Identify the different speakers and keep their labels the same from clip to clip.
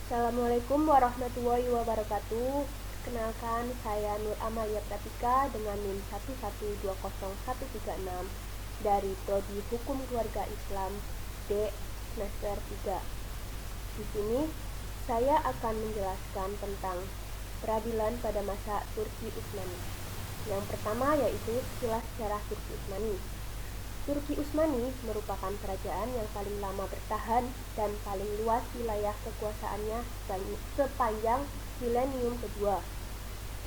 Speaker 1: Assalamualaikum warahmatullahi wabarakatuh. Kenalkan, saya Nur Amalia Pratika dengan NIM 1120136 dari Prodi Hukum Keluarga Islam D semester 3. Di sini saya akan menjelaskan tentang peradilan pada masa Turki Utsmani. Yang pertama yaitu sekilas sejarah Turki Utsmani. Turki Utsmani merupakan kerajaan yang paling lama bertahan dan paling luas wilayah kekuasaannya sepanjang milenium kedua.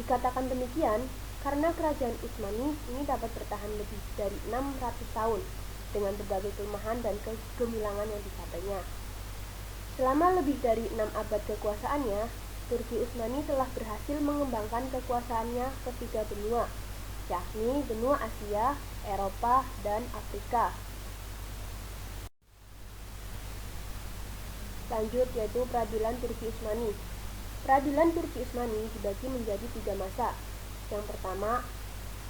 Speaker 1: Dikatakan demikian karena kerajaan Utsmani ini dapat bertahan lebih dari 600 tahun dengan berbagai kelemahan dan kegemilangan yang dicapainya. Selama lebih dari 6 abad kekuasaannya, Turki Utsmani telah berhasil mengembangkan kekuasaannya ke 3 benua, yakni benua Asia, Eropa, dan Afrika. Lanjut yaitu peradilan Turki Utsmani. Peradilan Turki Utsmani dibagi menjadi 3 masa. Yang pertama,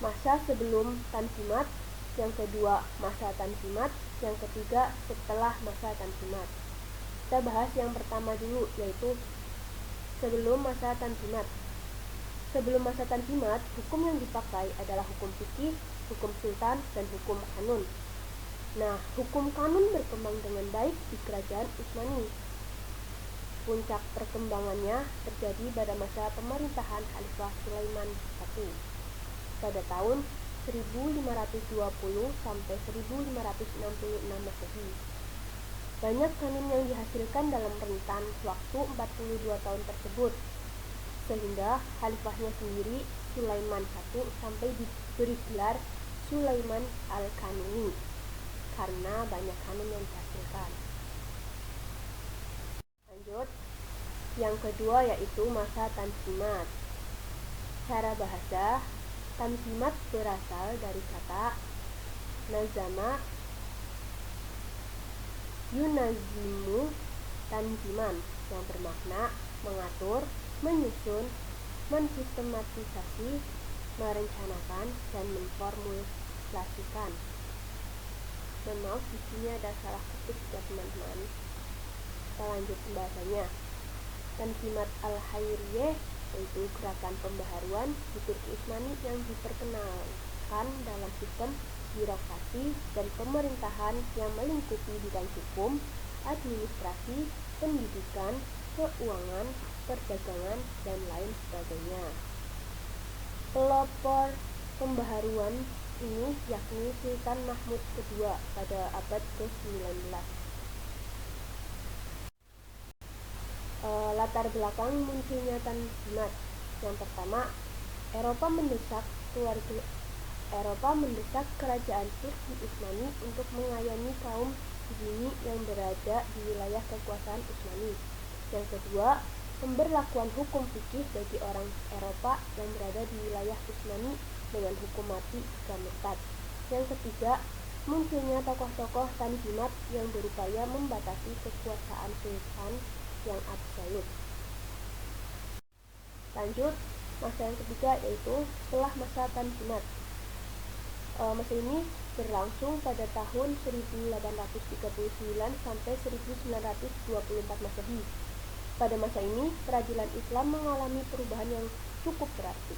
Speaker 1: masa sebelum Tanzimat, yang kedua, masa Tanzimat, yang ketiga, setelah masa Tanzimat. Kita bahas yang pertama dulu, yaitu sebelum masa Tanzimat. Sebelum masa Tanzimat, hukum yang dipakai adalah hukum fikih, hukum sultan, dan hukum kanun. Nah, hukum kanun berkembang dengan baik di kerajaan Utsmani. Puncak perkembangannya terjadi pada masa pemerintahan Khalifah Sulaiman I pada tahun 1520 sampai 1566 Masehi. Banyak kanun yang dihasilkan dalam rentan waktu 42 tahun tersebut, sehingga khalifahnya sendiri Sulaiman I sampai diberi gelar Sulaiman Al-Kanuni karena banyak kanun yang dihasilkan. Lanjut, yang kedua yaitu masa Tanzimat. Secara bahasa, Tanzimat berasal dari kata nazama yunazimu tanziman yang bermakna mengatur, menyusun, mensistematisasi, merencanakan, dan memformulasikan. Maaf, di sini ada salah ketik ya teman-teman. Kita lanjut pembahasannya. Tanzimat al-Khairiyah yaitu gerakan pembaharuan di Turki Utsmani yang diperkenalkan dalam sistem birokrasi dan pemerintahan yang melingkupi bidang hukum, administrasi, pendidikan, keuangan, perdagangan, dan lain sebagainya. Pelopor pembaharuan ini yakni Sultan Mahmud II pada abad ke-19. Latar belakang munculnya Tanzimat. Yang pertama, Eropa mendesak kerajaan Turki Utsmani untuk mengayomi kaum pribumi yang berada di wilayah kekuasaan Utsmani. Yang kedua, pemberlakuan hukum fikih bagi orang Eropa yang berada di wilayah Utsmani dengan hukum mati jika murtad. Yang ketiga, munculnya tokoh-tokoh Tanzimat yang berupaya membatasi kekuasaan sultan yang absolut. Lanjut, masa yang ketiga yaitu setelah masa Tanzimat. Masa ini berlangsung pada tahun 1839 sampai 1924 Masehi. Pada masa ini, peradilan Islam mengalami perubahan yang cukup berarti.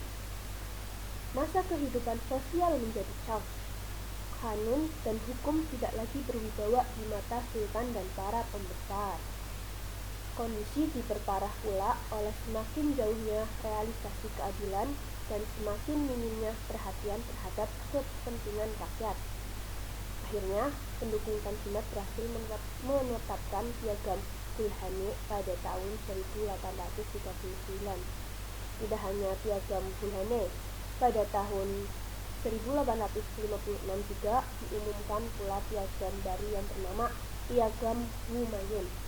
Speaker 1: Masa kehidupan sosial menjadi caos. Kanun dan hukum tidak lagi berwibawa di mata sultan dan para pembesar. Kondisi diperparah pula oleh semakin jauhnya realisasi keadilan dan semakin minimnya perhatian terhadap kepentingan rakyat. Akhirnya, pendukung Tanzimat berhasil menetapkan piagam Gulhane pada tahun 1839. Tidak hanya piagam Gulhane, pada tahun 1856 juga diumumkan pula piagam baru yang bernama Piagam Humayun.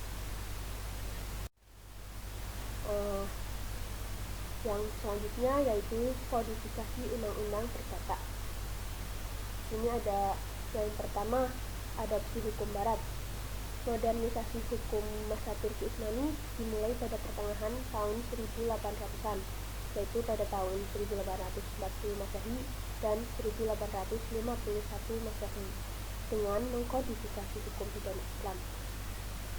Speaker 1: Yang selanjutnya yaitu kodifikasi undang-undang perdata. Ini ada yang pertama, adopsi hukum barat. Modernisasi hukum masa Turki Utsmani dimulai pada pertengahan tahun 1800-an, yaitu pada tahun 1840 Masehi dan 1851 Masehi dengan mengkodifikasi hukum pidana Islam.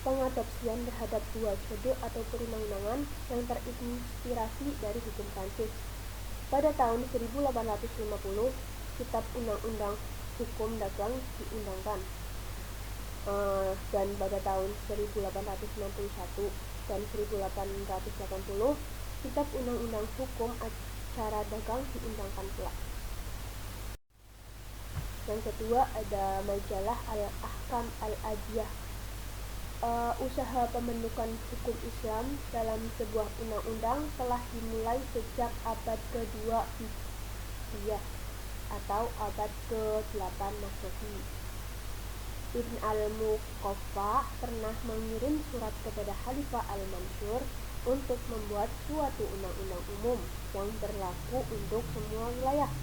Speaker 1: pengadopsian terhadap dua kode atau perundang-undangan yang terinspirasi dari hukum Prancis. Pada tahun 1850, Kitab Undang-Undang Hukum Dagang diundangkan. Dan pada tahun 1861 dan 1880, Kitab Undang-Undang Hukum Acara Dagang diundangkan pula. Yang kedua ada majalah Al-Ahkam Al-Adiyah. Usaha pembentukan hukum Islam dalam sebuah undang-undang telah dimulai sejak abad ke-2 Hijriah atau abad ke-8 Masehi. Ibn al-Muqaffa pernah mengirim surat kepada Khalifah Al-Mansur untuk membuat suatu undang-undang umum yang berlaku untuk semua wilayah.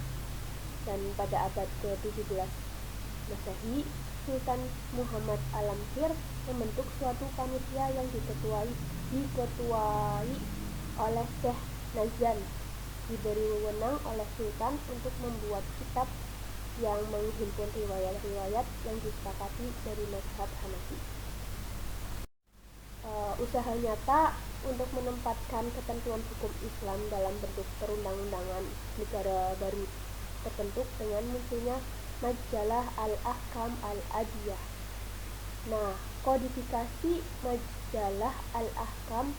Speaker 1: Dan pada abad ke-17 Masehi, Sultan Muhammad Al-Amir membentuk suatu panitia yang diketuai oleh Syekh Nazan, diberi wewenang oleh Sultan untuk membuat kitab yang menghimpun riwayat-riwayat yang disepakati dari mazhab Hanafi. Usaha nyata untuk menempatkan ketentuan hukum Islam dalam bentuk perundang-undangan negara baru terbentuk dengan munculnya majalah Al-Ahkam Al-Adiyah. Nah, kodifikasi majalah Al-Ahkam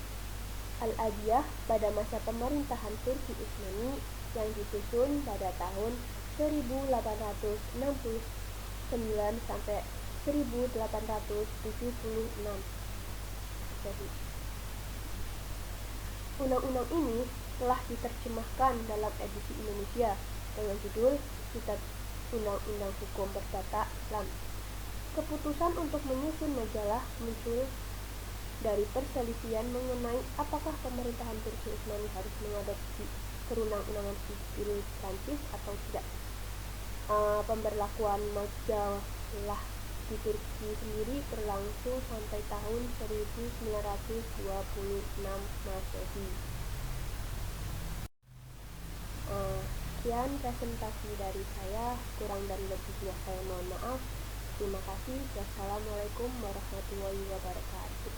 Speaker 1: Al-Adiyah pada masa pemerintahan Turki Utsmani yang disusun pada tahun 1869 sampai 1876. Jadi, undang-undang ini telah diterjemahkan dalam edisi Indonesia dengan judul Kitab Undang-Undang Hukum Perdata Islam. Keputusan untuk menyusun majalah muncul dari perselisihan mengenai apakah pemerintahan Turki Utsmani harus mengadopsi perundang-undangan sipil Prancis atau tidak. Pemberlakuan majalah di Turki sendiri berlangsung sampai tahun 1926 Masehi. Sekian presentasi dari saya, kurang dan lebihnya saya mohon maaf. Terima kasih. Wassalamualaikum warahmatullahi wabarakatuh.